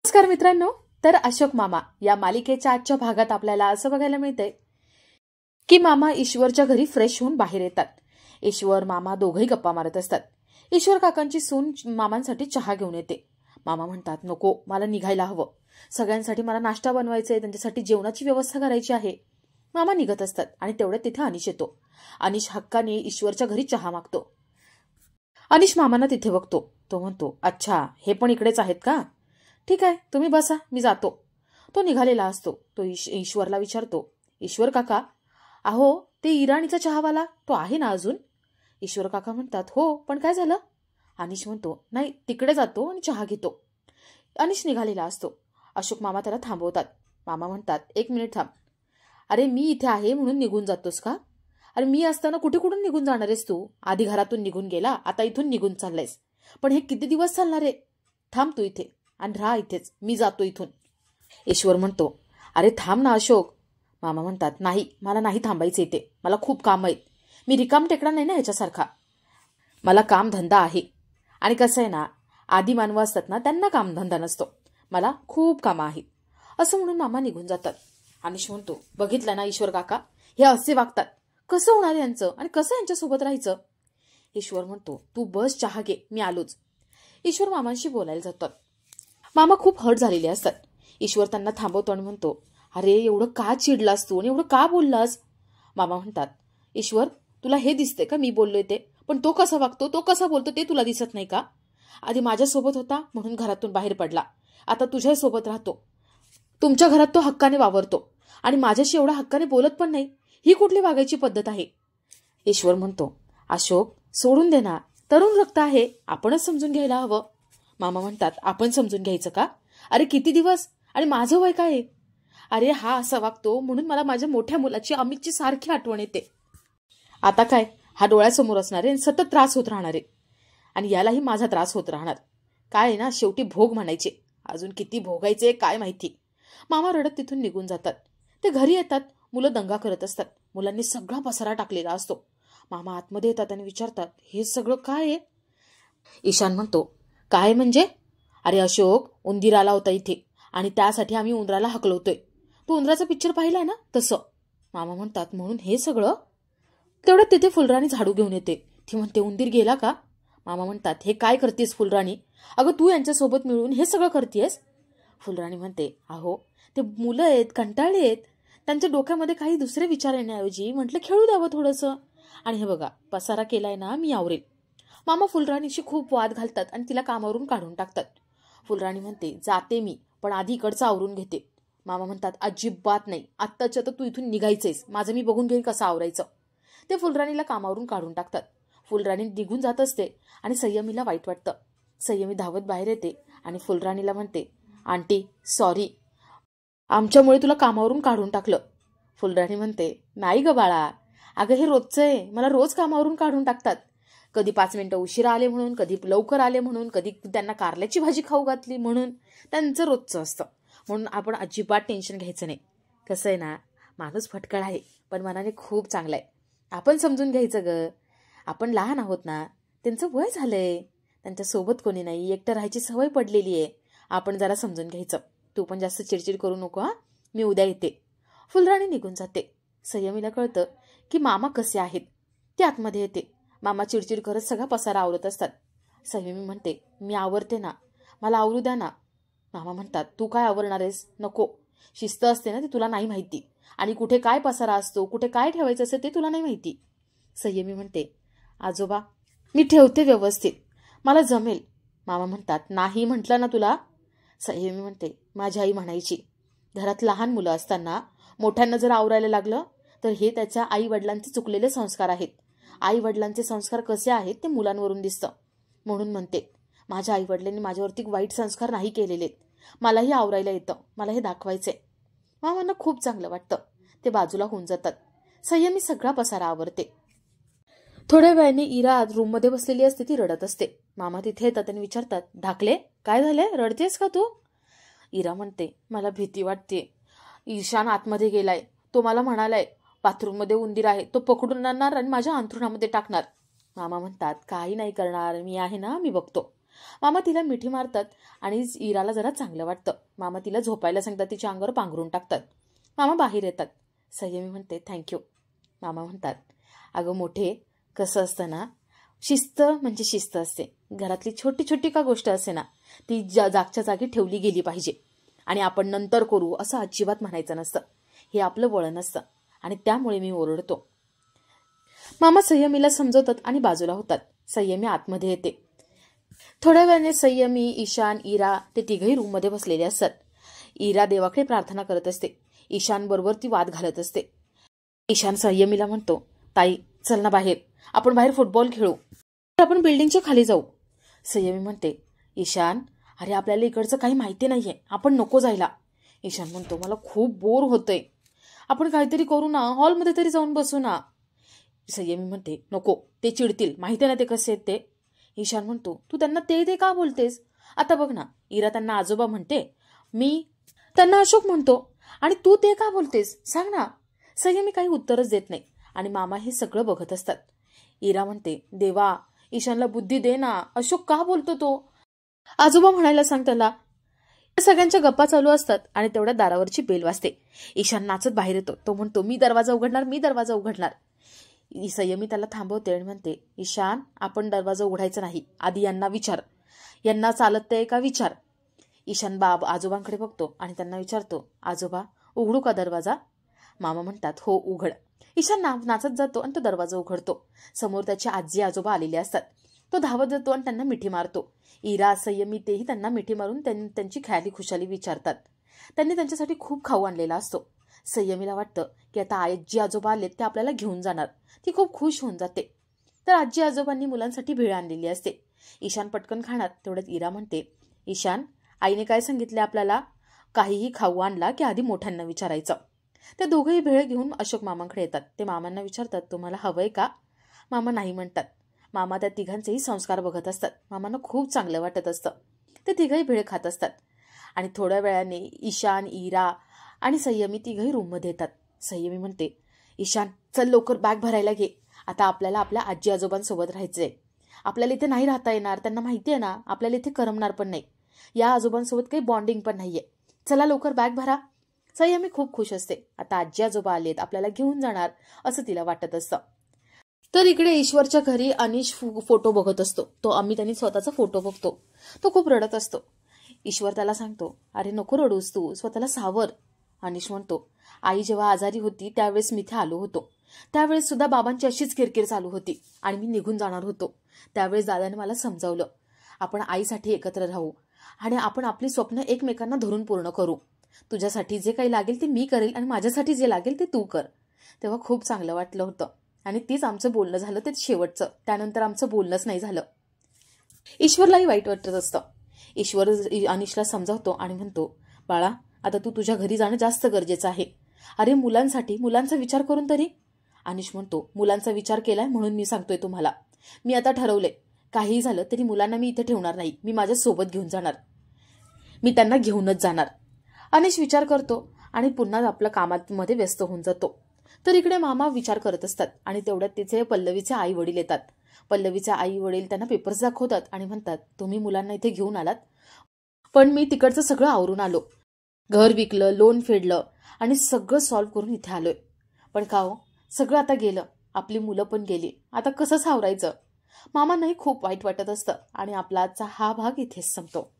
नमस्कार मित्रांनो. तर अशोक मामा या मालिकेच्या आजच्या भागात आपल्याला असं बघायला मिळतंय की मामा ईश्वरच्या घरी फ्रेश होऊन बाहेर येतात. ईश्वर मामा दोघंही गप्पा मारत असतात. ईश्वर काकांची सून मामांसाठी चहा घेऊन येते. मामा म्हणतात, नको, मला निघायला हवं. सगळ्यांसाठी मला नाश्ता बनवायचा आहे, त्यांच्यासाठी जेवणाची व्यवस्था करायची आहे. मामा निघत असतात आणि तेवढ्यात तिथे अनिश येतो. अनिश हक्काने ईश्वरच्या घरी चहा मागतो. अनिश मामांना तिथे बघतो. तो म्हणतो, अच्छा, हे पण इकडेच आहेत का? ठीक आहे, तुम्ही बसा, मी जातो. तो निघालेला असतो. तो ईश्वरला विचारतो, ईश्वर काका, अहो ते इराणीचा चहावाला तो आहे ना अजून? ईश्वर काका म्हणतात, हो, पण काय झालं? अनिश म्हणतो, नाही, तिकडे जातो आणि चहा घेतो. अनिश निघालेला असतो. अशोक मामा त्याला थांबवतात. मामा म्हणतात, एक मिनिट थांब. अरे मी इथे आहे म्हणून निघून जातोस का? अरे मी असताना कुठे कुठून निघून जाणार आहेस तू? आधी घरातून निघून गेला, आता इथून निघून चाललायस. पण हे किती दिवस चालणार आहे? थांब तू इथे आणि राहा इथेच, मी जातो इथून. ईश्वर म्हणतो, अरे थांब ना अशोक. मामा म्हणतात, नाही, मला नाही थांबायचं इथे, मला खूप काम आहेत. मी रिकाम टेकडा नाही ना ह्याच्यासारखा. मला काम धंदा आहे. आणि कसं आहे ना, आधी मानव असतात ना, त्यांना कामधंदा नसतो. मला खूप कामं आहेत. असं म्हणून मामा निघून जातात. अनिश म्हणतो, बघितलं ना ईश्वर काका, हे असे वागतात. कसं होणार यांचं आणि कसं यांच्यासोबत राहायचं? ईश्वर म्हणतो, तू बस, चहा घे, मी आलोच. ईश्वर मामांशी बोलायला जातात. मामा खूप हर्ट झालेले असतात. ईश्वर त्यांना थांबवतो आणि म्हणतो, अरे एवढं का चिडलास तू आणि एवढं का बोललास? मामा म्हणतात, ईश्वर, तुला हे दिसते का मी बोललोय ते? पण तो कसा वागतो, तो कसा बोलतो ते तुला दिसत नाही का? आधी माझ्यासोबत होता म्हणून घरातून बाहेर पडला, आता तुझ्यासोबत राहतो. तुमच्या घरात तो हक्काने वावरतो आणि माझ्याशी एवढा हक्काने बोलत पण नाही. ही कुठली वागायची पद्धत आहे? ईश्वर म्हणतो, अशोक, सोडून दे ना, तरुण रक्त आहे, आपणच समजून घ्यायला हवं. मामा म्हणतात, आपण समजून घ्यायचं का? अरे किती दिवस, आणि माझं वय काय? अरे हा असा वागतो म्हणून मला माझ्या मोठ्या मुलाची, अमितची सारखी आठवण येते. आता काय, हा डोळ्यासमोर असणारे आणि सतत त्रास होत राहणारे, आणि यालाही माझा त्रास होत राहणार. काय आहे ना, शेवटी भोग म्हणायचे. अजून किती भोगायचे काय माहिती. मामा रडत तिथून निघून जातात. ते घरी येतात. मुलं दंगा करत असतात. मुलांनी सगळा पसारा टाकलेला असतो. मामा आतमध्ये येतात आणि विचारतात, हे सगळं काय आहे? ईशान म्हणतो, काय म्हणजे? अरे अशोक, उंदीर आला होता इथे आणि त्यासाठी आम्ही उंदराला हकलवतोय. तू उंदराचा पिक्चर पाहिलाय ना, तसं. मामा म्हणतात, म्हणून हे सगळं? तेवढ्यात तिथे फुलराणी झाडू घेऊन येते. ती म्हणते, उंदीर गेला का? मामा म्हणतात, हे काय करतेस फुलराणी? अगं तू यांच्यासोबत मिळून हे सगळं करतेस? फुलराणी म्हणते, अहो ते मुलं आहेत, कंटाळले आहेत. त्यांच्या डोक्यामध्ये काही दुसरे विचार येण्याऐवजी म्हटलं खेळू द्यावं थोडंसं. आणि हे बघा, पसारा केलाय ना, मी आवरेल. मामा फुलराणीशी खूप वाद घालतात आणि तिला कामावरून काढून टाकतात. फुलराणी म्हणते, जाते मी, पण आधी इकडचं आवरून घेते. मामा म्हणतात, अजिबात नाही, आत्ताच्या तर तू इथून निघायचंयस. माझं मी बघून घेईन कसं आवरायचं. ते फुलराणीला कामावरून काढून टाकतात. फुलराणी निघून जात असते आणि संयमीला वाईट वाटतं. संयमी धावत बाहेर येते आणि फुलराणीला म्हणते, आंटी सॉरी, आमच्यामुळे तुला कामावरून काढून टाकलं. फुलराणी म्हणते, नाही ग बाळा, अगं हे रोजचं आहे, मला रोज कामावरून काढून टाकतात. कधी 5 मिनिटं उशिरा आले म्हणून, कधी लवकर आले म्हणून, कधी त्यांना कारल्याची भाजी खाऊ घातली म्हणून. त्यांचं रोजचं असतं. म्हणून आपण अजिबात टेन्शन घ्यायचं नाही. कसं आहे ना, माणूस फटकळ आहे पण मनाने खूप चांगला आहे. आपण समजून घ्यायचं ग. आपण लहान आहोत ना, त्यांचं वय झालंय, त्यांच्यासोबत कोणी नाही, एकटं राहायची सवय पडलेली आहे. आपण जरा समजून घ्यायचं. तू पण जास्त चिडचिड करू नको हा, मी उद्या येते. फुलराणी निघून जाते. संयमीला कळतं की मामा कसे आहेत. ती आतमध्ये येते. मामा चिडचिड करत सगळा पसारा आवरत असतात. संयमी म्हणते, मी आवरते ना, मला आवरू द्या ना. मामा म्हणतात, तू काय आवरणार आहेस? नको, शिस्त असते ना, ती तुला नाही माहिती. आणि कुठे काय पसारा असतो, कुठे काय ठेवायचं असतं ते तुला नाही माहिती. संयमी म्हणते, आजोबा, मी ठेवते व्यवस्थित, मला जमेल. मामा म्हणतात, नाही म्हटलं ना तुला. संयमी म्हणते, माझी आई म्हणायची, घरात लहान मुलं असताना मोठ्यांना जर आवरायला लागलं तर हे त्याच्या आई वडिलांचे चुकलेले संस्कार आहेत. आई वडिलांचे संस्कार कसे आहेत ते मुलांवरून दिसतं. म्हणून म्हणते, माझ्या आई वडिलांनी माझ्यावरती वाईट संस्कार नाही केलेले. मलाही आवरायला येतं, मला हे दाखवायचंय. मामांना खूप चांगलं वाटतं. ते बाजूला होऊन जातात. संयमी सगळा पसारा आवरते. थोड्या वेळाने इरा रूममध्ये बसलेली असते. ती रडत असते. मामा तिथे येतात आणि विचारतात, ढाकले, काय झालंय, रडतेस का तू? इरा म्हणते, मला भीती वाटते. ईशान आतमध्ये गेलाय. तो मला म्हणालाय, बाथरूममध्ये उंदीर आहे, तो पकडून आणणार आणि माझ्या अंथरुणामध्ये टाकणार. मामा म्हणतात, काही नाही करणार, मी आहे ना, मी बघतो. मामा तिला मिठी मारतात आणि इराला जरा चांगलं वाटतं. मामा तिला झोपायला सांगतात, तिच्या अंगावर पांघरून टाकतात. मामा बाहेर येतात. संयमी म्हणते थँक्यू. मामा म्हणतात, अगं मोठे, कसं असतं ना, शिस्त म्हणजे शिस्त असते. घरातली छोटी छोटी का गोष्ट असते ना, ती जागच्या जागी ठेवली गेली पाहिजे आणि आपण नंतर करू असं अजिबात म्हणायचं नसतं. हे आपलं वळण असतं आणि त्यामुळे मी ओरडतो. मामा संयमीला समजवतात आणि बाजूला होतात. संयमी आतमध्ये येते. थोड्या वेळाने संयमी, ईशान, इरा ते तिघही रूममध्ये बसलेले असतात. इरा देवाकडे प्रार्थना करत असते. ईशान बरोबर ती वाद घालत असते. ईशान संयमीला म्हणतो, ताई चल ना बाहेर, आपण बाहेर फुटबॉल खेळू, आपण बिल्डिंगच्या खाली जाऊ. संयमी म्हणते, ईशान अरे आपल्याला इकडचं काही माहिती नाहीये, आपण नको जायला. ईशान म्हणतो, मला खूप बोर होतंय, आपण काहीतरी करू ना, हॉलमध्ये तरी जाऊन बसू ना. संयमी म्हणते, नको, ते चिडतील, माहिती ना ते कसे आहेत ते. ईशान म्हणतो, तू त्यांना ते का बोलतेस? आता बघ ना, इरा त्यांना आजोबा म्हणते, मी त्यांना अशोक म्हणतो, आणि तू ते का बोलतेस सांग ना. संयमी काही उत्तरच देत नाही आणि मामा हे सगळं बघत असतात. इरा म्हणते, देवा ईशानला बुद्धी दे ना, अशोक का बोलतो तो, आजोबा म्हणायला सांग त्याला. सगळ्यांच्या गप्पा चालू असतात आणि तेवढ्या दारावरची बेल वाजते. ईशान नाचत बाहेर येतो. तो म्हणतो, मी दरवाजा उघडणार, मी दरवाजा उघडणार. संयमी त्याला थांबवते आणि म्हणते, ईशान आपण दरवाजा उघडायचा नाही, आधी यांना विचार, यांना चालत ते का विचार. ईशान आजोबांकडे बघतो आणि त्यांना विचारतो, आजोबा उघडू का दरवाजा? मामा म्हणतात, हो उघड. ईशान नाचत जातो आणि तो दरवाजा उघडतो. समोर त्याचे आजी आजोबा आलेले असतात. तो धावत जातो आणि त्यांना मिठी मारतो. इरा, संयमी तेही त्यांना मिठी मारून त्यांची ख्याली खुशाली विचारतात. त्यांनी त्यांच्यासाठी खूप खाऊ आणलेला असतो. संयमीला वाटतं की आता आजी आजोबा आलेत, ते आपल्याला घेऊन जाणार. ती खूप खुश होऊन जाते. तर आजी आजोबांनी मुलांसाठी भेळ आणलेली असते. ईशान पटकन खाणार. तेवढ्यात इरा म्हणते, ईशान आईने काय सांगितले आपल्याला, काहीही खाऊ आणला की आधी मोठ्यांना विचारायचं. ते दोघंही भेळ घेऊन अशोक मामांकडे येतात. ते मामांना विचारतात, तुम्हाला हवंय का? मामा नाही म्हणतात. मामा त्या तिघांचेही संस्कार बघत असतात. मामांना खूप चांगलं वाटत असतं. ते तिघही भेळ खात असतात आणि थोड्या वेळाने ईशान, इरा आणि संयमी तिघही रूममध्ये येतात. संयमी म्हणते, ईशान चल लवकर बॅग भरायला घे, आता आपल्याला आपल्या आजी आजोबांसोबत राहायचंय. आपल्याला इथे नाही राहता येणार, त्यांना माहिती आहे ना, आपल्याला इथे करमणार पण नाही, या आजोबांसोबत काही बॉन्डिंग पण नाहीये, चला लवकर बॅग भरा. संयमी खूप खुश असते. आता आजी आजोबा आलेत, आपल्याला घेऊन जाणार असं तिला वाटत असतं. तर इकडे ईश्वरच्या घरी अनिश फोटो बघत असतो. तो अमित आणि स्वतःचा फोटो बघतो. तो खूप रडत असतो. ईश्वर त्याला सांगतो, अरे नको रडूस तू, स्वतःला सावर. अनिश म्हणतो, आई जेव्हा आजारी होती त्यावेळेस मी इथे आलो होतो. त्यावेळेस सुद्धा बाबांची अशीच किरकिर चालू होती आणि मी निघून जाणार होतो. त्यावेळेस दादाने मला समजावलं, आपण आईसाठी एकत्र राहू आणि आपण आपली स्वप्न एकमेकांना धरून पूर्ण करू. तुझ्यासाठी जे काही लागेल ते मी करेल आणि माझ्यासाठी जे लागेल ते तू कर. तेव्हा खूप चांगलं वाटलं होतं आणि तीच आमचं बोलणं झालं, ते शेवटचं. त्यानंतर आमचं बोलणंच नाही झालं. ईश्वरलाही वाईट वाटत असतं. ईश्वर अनिशला समजावतो आणि म्हणतो, बाळा आता तू तुझ्या घरी जाणं जास्त गरजेचं आहे. अरे मुलांसाठी, मुलांचा विचार करून तरी. अनिश म्हणतो, मुलांचा विचार केलाय म्हणून मी सांगतोय तुम्हाला. मी आता ठरवलंय, काहीही झालं तरी मुलांना मी इथे ठेवणार नाही, मी माझ्या सोबत घेऊन जाणार, मी त्यांना घेऊनच जाणार. अनिश विचार करतो आणि पुन्हा आपल्या कामामध्ये व्यस्त होऊन जातो. तर इकडे मामा विचार करत असतात आणि तेवढ्यात तिचे पल्लवीचे आई वडील येतात. पल्लवीचे आई वडील त्यांना पेपर्स दाखवतात आणि म्हणतात, तुम्ही मुलांना इथे घेऊन आलात, पण मी तिकडचं सगळं आवरून आलो, घर विकलं, लोन फेडलं आणि सगळं सॉल्व्ह करून इथे आलोय. पण का हो, सगळं आता गेलं, आपली मुलं पण गेली, आता कसं सावरायचं. मामांनाही खूप वाईट वाटत असतं आणि आपला आजचा हा भाग इथेच संपतो.